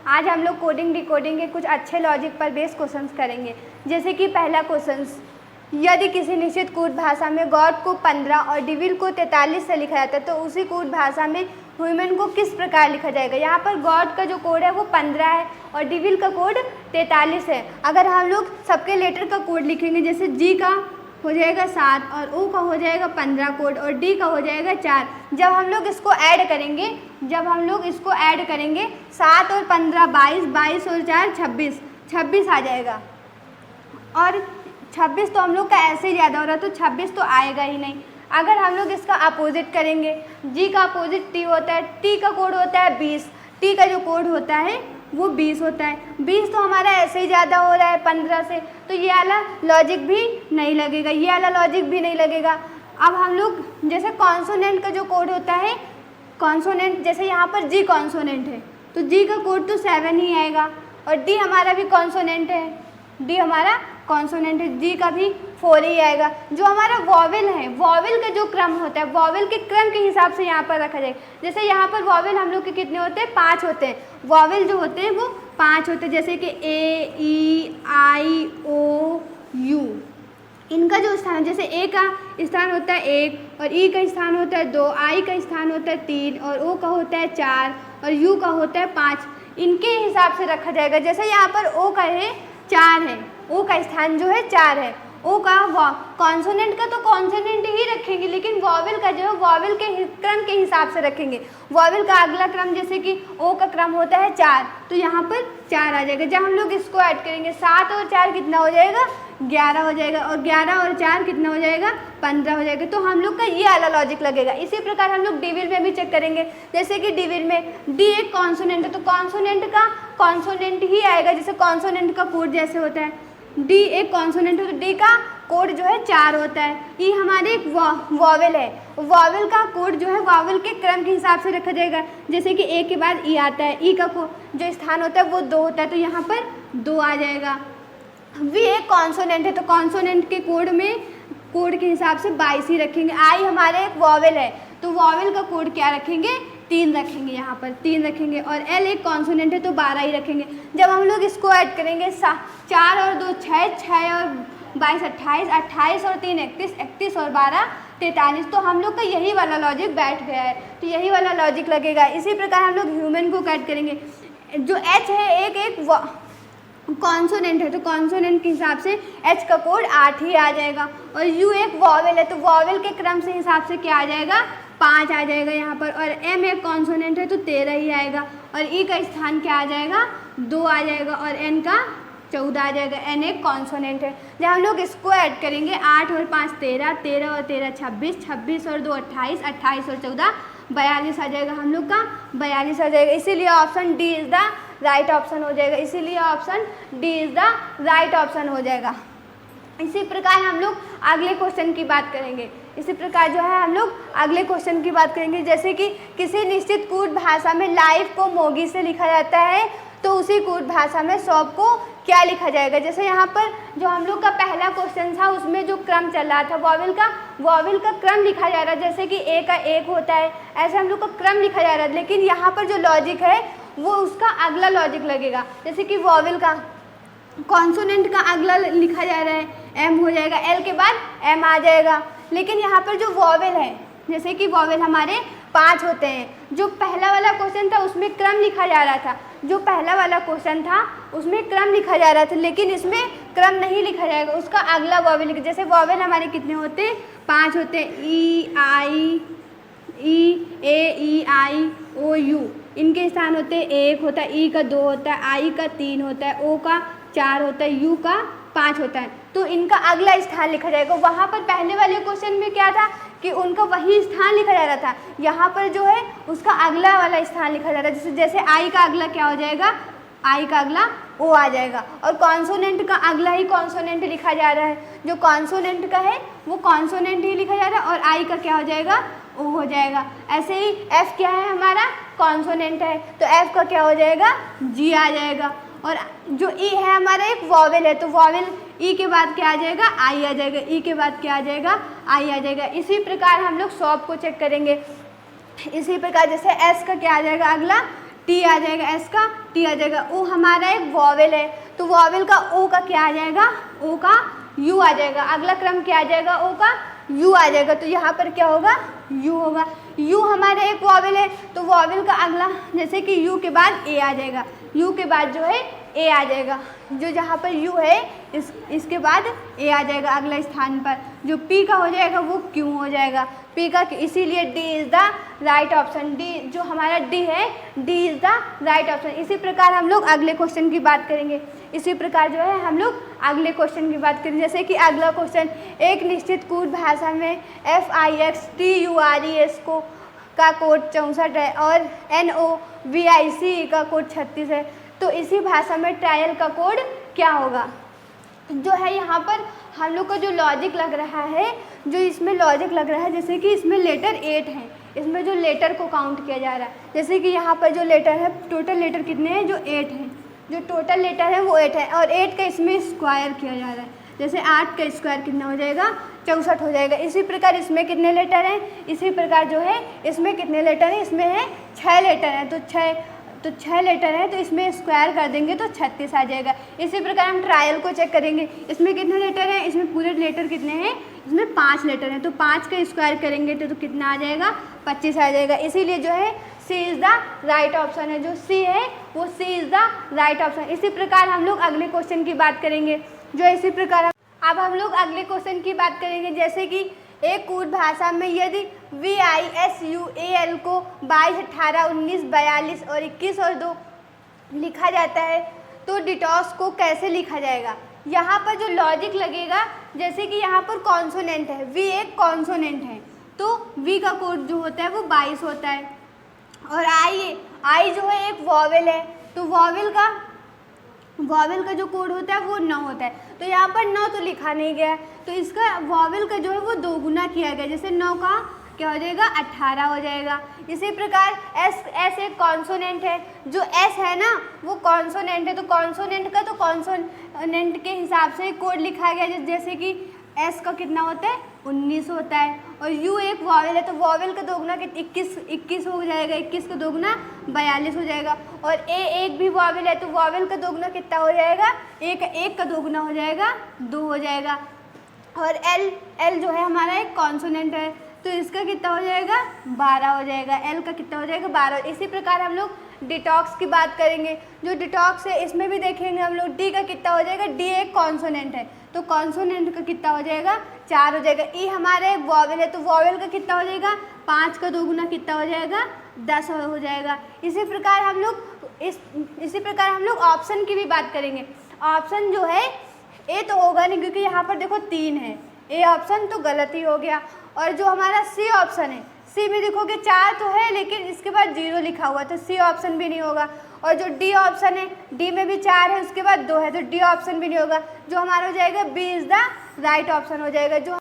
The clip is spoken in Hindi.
आज हम लोग कोडिंग डिकोडिंग के कुछ अच्छे लॉजिक पर बेस्ड क्वेश्चंस करेंगे। जैसे कि पहला क्वेश्चन, यदि किसी निश्चित कूट भाषा में गॉड को 15 और डेविल को 43 से लिखा जाता है तो उसी कूट भाषा में ह्यूमन को किस प्रकार लिखा जाएगा। यहाँ पर गॉड का जो कोड है वो 15 है और डेविल का कोड 43 है। अगर हम लोग सबके लेटर का कोड लिखेंगे, जैसे जी का हो जाएगा 7 और ओ का हो जाएगा 15 कोड और डी का हो जाएगा 4। जब हम लोग इसको ऐड करेंगे 7 और 15 22, 22 और 4 26, 26 आ जाएगा। और 26 तो हम लोग का ऐसे ही ज़्यादा हो रहा है तो 26 तो आएगा ही नहीं। अगर हम लोग इसका अपोजिट करेंगे, जी का अपोजिट टी होता है, टी का कोड होता है 20, टी का जो कोड होता है वो 20 होता है। 20 तो हमारा ऐसे ही ज़्यादा हो रहा है 15 से, तो ये वाला लॉजिक भी नहीं लगेगा, ये वाला लॉजिक भी नहीं लगेगा। अब हम लोग जैसे कॉन्सोनेंट का जो कोड होता है, कॉन्सोनेंट जैसे यहाँ पर जी कॉन्सोनेंट है तो जी का कोड तो 7 ही आएगा और डी हमारा भी कॉन्सोनेंट है, डी हमारा कॉन्सोनेंट है, जी का भी 4 ही आएगा। जो हमारा वॉवेल है, वॉवेल का जो क्रम होता है, वॉवेल के क्रम के हिसाब से यहाँ पर रखा जाएगा। जैसे यहाँ पर वॉवेल हम लोग के कितने होते हैं, 5 होते हैं। वॉवेल जो होते हैं वो 5 होते हैं, जैसे कि ए, ई, आई, ओ, यू। इनका जो स्थान है, जैसे ए का स्थान होता है 1 और ई का स्थान होता है 2, आई का स्थान होता है 3 और ओ का होता है 4 और यू का होता है 5। इनके हिसाब से रखा जाएगा। जैसे यहाँ पर ओ का है 4 है, ओ का स्थान जो है 4 है। ओ का कॉन्सोनेंट का तो कॉन्सोनेंट ही रखेंगे, लेकिन वॉवेल का जो है वॉवेल के क्रम के हिसाब से रखेंगे। वॉवेल का अगला क्रम जैसे कि ओ का क्रम होता है 4 तो यहाँ पर 4 आ जाएगा। जब हम लोग इसको ऐड करेंगे 7 और 4 कितना हो जाएगा, 11 हो जाएगा और 11 और 4 कितना हो जाएगा, 15 हो जाएगा। तो हम लोग का ये वाला लॉजिक लगेगा। इसी प्रकार हम लोग डिविल में भी चेक करेंगे। जैसे कि डिविल में डी एक कॉन्सोनेंट है तो कॉन्सोनेंट का कॉन्सोनेंट ही आएगा, जैसे कॉन्सोनेंट का कोड जैसे होता है। डी एक कॉन्सोनेंट है तो डी का कोड जो है 4 होता है। ई हमारे एक वॉवेल है, वॉवेल का कोड जो है वॉवेल के क्रम के हिसाब से रखा जाएगा। जैसे कि ए के बाद ई आता है, ई का जो स्थान होता है वो 2 होता है तो यहाँ पर 2 आ जाएगा। वी एक कॉन्सोनेंट है तो कॉन्सोनेंट के कोड के हिसाब से 22 ही रखेंगे। आई हमारे एक वॉवेल है तो वॉवेल का कोड क्या रखेंगे, 3 रखेंगे, यहाँ पर 3 रखेंगे। और एल एक कॉन्सोनेंट है तो 12 ही रखेंगे। जब हम लोग इसको ऐड करेंगे 4 और 2 6, 6 और 22 28, 28 और 3 31, 31 और 12 43। तो हम लोग का यही वाला लॉजिक बैठ गया है, तो यही वाला लॉजिक लगेगा। इसी प्रकार हम लोग ह्यूमन को ऐड करेंगे। जो एच है एक कॉन्सोनेंट है तो कॉन्सोनेंट के हिसाब से एच का कोड 8 ही आ जाएगा। और यू एक वॉवेल है तो वॉवेल के क्रम से हिसाब से क्या आ जाएगा, 5 आ जाएगा यहाँ पर। और एम एक कॉन्सोनेंट है तो 13 ही आएगा। और ई का स्थान क्या आ जाएगा, 2 आ जाएगा। और एन का 14 आ जाएगा। एन एक कॉन्सोनेंट है। जब हम लोग इसको ऐड करेंगे 8 और 5 13, 13 और 13 26, 26 और 2 28, 28 और 14 42 आ जाएगा। हम लोग का 42 आ जाएगा। इसीलिए option D is the right option हो जाएगा। इसीलिए option D is the right option हो जाएगा। इसी प्रकार हम लोग अगले क्वेश्चन की बात करेंगे। इसी प्रकार जो है हम लोग अगले क्वेश्चन की बात करेंगे। जैसे कि किसी निश्चित कूट भाषा में लाइफ को मोगी से लिखा जाता है तो उसी कूट भाषा में शॉप को क्या लिखा जाएगा। जैसे यहाँ पर जो हम लोग का पहला क्वेश्चन था उसमें जो क्रम चल रहा था वॉवेल का क्रम लिखा जा रहा है। जैसे कि ए का 1 होता है, ऐसे हम लोग का क्रम लिखा जा रहा है। लेकिन यहाँ पर जो लॉजिक है वो उसका अगला लॉजिक लगेगा। जैसे कि वॉवेल का कॉन्सोनेंट का अगला लिखा जा रहा है, एम हो जाएगा, एल के बाद एम आ जाएगा। लेकिन यहाँ पर जो वॉवेल है, जैसे कि वॉवेल हमारे 5 होते हैं। जो पहला वाला क्वेश्चन था उसमें क्रम लिखा जा रहा था, जो पहला वाला क्वेश्चन था उसमें क्रम लिखा जा रहा था, लेकिन इसमें क्रम नहीं लिखा जाएगा, उसका अगला वॉवेल लिखा। जैसे वॉवेल हमारे कितने होते हैं, 5 होते हैं। ई, आई, ई, ए, ई, आई, ओ, यू। इनके स्थान होते हैं 1 होता है, ई का 2 होता है, आई का 3 होता है, ओ का 4 होता है, यू का 5 होता है। तो इनका अगला स्थान लिखा जाएगा। वहाँ पर पहले वाले क्वेश्चन में क्या था कि उनका वही स्थान लिखा जा रहा था, यहाँ पर जो है उसका अगला वाला स्थान लिखा जा रहा है। जैसे आई का अगला क्या हो जाएगा, आई का अगला ओ आ जाएगा। और कॉन्सोनेंट का अगला ही कॉन्सोनेंट लिखा जा रहा है। जो कॉन्सोनेंट का है वो कॉन्सोनेंट ही लिखा जा रहा है और आई का क्या हो जाएगा, ओ हो जाएगा। ऐसे ही एफ क्या है हमारा, कॉन्सोनेंट है तो एफ का क्या हो जाएगा, जी आ जाएगा। और जो ई है हमारा एक वॉवेल है तो वॉवेल ई के बाद क्या आ जाएगा, आई आ जाएगा। ई के बाद क्या आ जाएगा, आई आ जाएगा। इसी प्रकार हम लोग शॉप को चेक करेंगे। इसी प्रकार जैसे एस का क्या आ जाएगा अगला, टी आ जाएगा, एस का टी आ जाएगा। ओ हमारा एक वॉवेल है, तो वॉवेल का ओ का क्या आ जाएगा, ओ का यू आ जाएगा। अगला क्रम क्या आ जाएगा, ओ का यू आ जाएगा, तो यहाँ पर क्या होगा, यू होगा। यू हमारा एक वॉवेल है, तो वॉवेल का अगला जैसे कि यू के बाद ए आ जाएगा, यू के बाद जो है ए आ जाएगा, जो जहाँ पर यू है इसके बाद ए आ जाएगा अगला स्थान पर। जो पी का हो जाएगा वो क्यू हो जाएगा, पी का, इसीलिए D is the right option. D जो हमारा डी है, D is the right option. इसी प्रकार हम लोग अगले क्वेश्चन की बात करेंगे। इसी प्रकार जो है हम लोग अगले क्वेश्चन की बात करेंगे। जैसे कि अगला क्वेश्चन, एक निश्चित कूट भाषा में FIXTURES को का कोड 64 है और NOVIC का कोड 36 है, तो इसी भाषा में ट्रायल का कोड क्या होगा। जो है यहाँ पर हम लोग का जो लॉजिक लग रहा है, जो इसमें लॉजिक लग रहा है, जैसे कि इसमें लेटर 8 हैं, इसमें जो लेटर को काउंट किया जा रहा है। जैसे कि यहाँ पर जो लेटर है, टोटल लेटर कितने हैं, जो 8 हैं, जो टोटल लेटर है वो 8 है, और 8 का इसमें स्क्वायर किया जा रहा है। जैसे 8 का स्क्वायर कितना हो जाएगा, 64 हो जाएगा। इसी प्रकार इसमें कितने लेटर हैं, इसी प्रकार जो है इसमें कितने लेटर हैं, इसमें है 6 लेटर हैं, तो 6 लेटर है, तो इसमें स्क्वायर कर देंगे तो 36 आ जाएगा। इसी प्रकार हम ट्रायल को चेक करेंगे, इसमें कितने लेटर हैं, इसमें पूरे लेटर कितने हैं, इसमें 5 लेटर हैं, तो 5 का स्क्वायर करेंगे तो कितना आ जाएगा, 25 आ जाएगा। इसीलिए जो है सी इज़ द राइट ऑप्शन है, जो सी है वो सी इज़ द राइट ऑप्शन। इसी प्रकार हम लोग अगले क्वेश्चन की बात करेंगे। जो इसी प्रकार अब हम लोग अगले क्वेश्चन की बात करेंगे। जैसे कि एक कूट भाषा में यदि VISUAL को 22, 18, 19, 42 और 21 और 2 लिखा जाता है, तो डिटॉस को कैसे लिखा जाएगा। यहाँ पर जो लॉजिक लगेगा, जैसे कि यहाँ पर कॉन्सोनेंट है, V एक कॉन्सोनेंट है, तो V का कोड जो होता है वो 22 होता है, और I जो है एक वॉवेल है, तो वॉवेल का जो कोड होता है वो 9 होता है। तो यहाँ पर 9 तो लिखा नहीं गया, तो इसका वॉवेल का जो है वो 2 गुना किया गया, जैसे 9 का क्या हो जाएगा, 18 हो जाएगा। इसी प्रकार एस एक कॉन्सोनेंट है, जो एस है ना वो कॉन्सोनेंट है, तो कॉन्सोनेंट का तो कॉन्सोनेंट के हिसाब से कोड लिखा गया। जैसे कि एस का कितना होता है, 19 होता है, और यू एक वॉवेल है, तो वॉवेल का दोगुना 21 हो जाएगा, 21 का दोगुना 42 हो जाएगा। और ए एक भी वॉवेल है, तो वॉवेल का दोगुना कितना हो जाएगा, एक का दोगुना हो जाएगा, 2 हो जाएगा। और एल जो है हमारा एक कॉन्सोनेंट है, तो इसका कितना हो जाएगा, 12 हो जाएगा, एल का कितना हो जाएगा, 12। इसी प्रकार हम लोग डिटॉक्स की बात करेंगे। जो डिटॉक्स है इसमें भी देखेंगे हम लोग, डी का कितना हो जाएगा, डी एक कॉन्सोनेंट है, तो कॉन्सोनेंट का कितना हो जाएगा, 4 हो जाएगा। ई हमारे वॉवेल है, तो वॉवेल का कितना हो जाएगा, 5 का दोगुना कितना हो जाएगा, 10 हो जाएगा। इसी प्रकार हम लोग ऑप्शन की भी बात करेंगे। ऑप्शन जो है ए तो होगा नहीं, क्योंकि यहाँ पर देखो 3 है, ए ऑप्शन तो गलत ही हो गया। और जो हमारा सी ऑप्शन है, सी में देखोगे 4 तो है, लेकिन इसके बाद 0 लिखा हुआ, तो सी ऑप्शन भी नहीं होगा। और जो डी ऑप्शन है, डी में भी 4 है, उसके बाद 2 है, तो डी ऑप्शन भी नहीं होगा। जो हमारा हो जाएगा B is the right option हो जाएगा। जो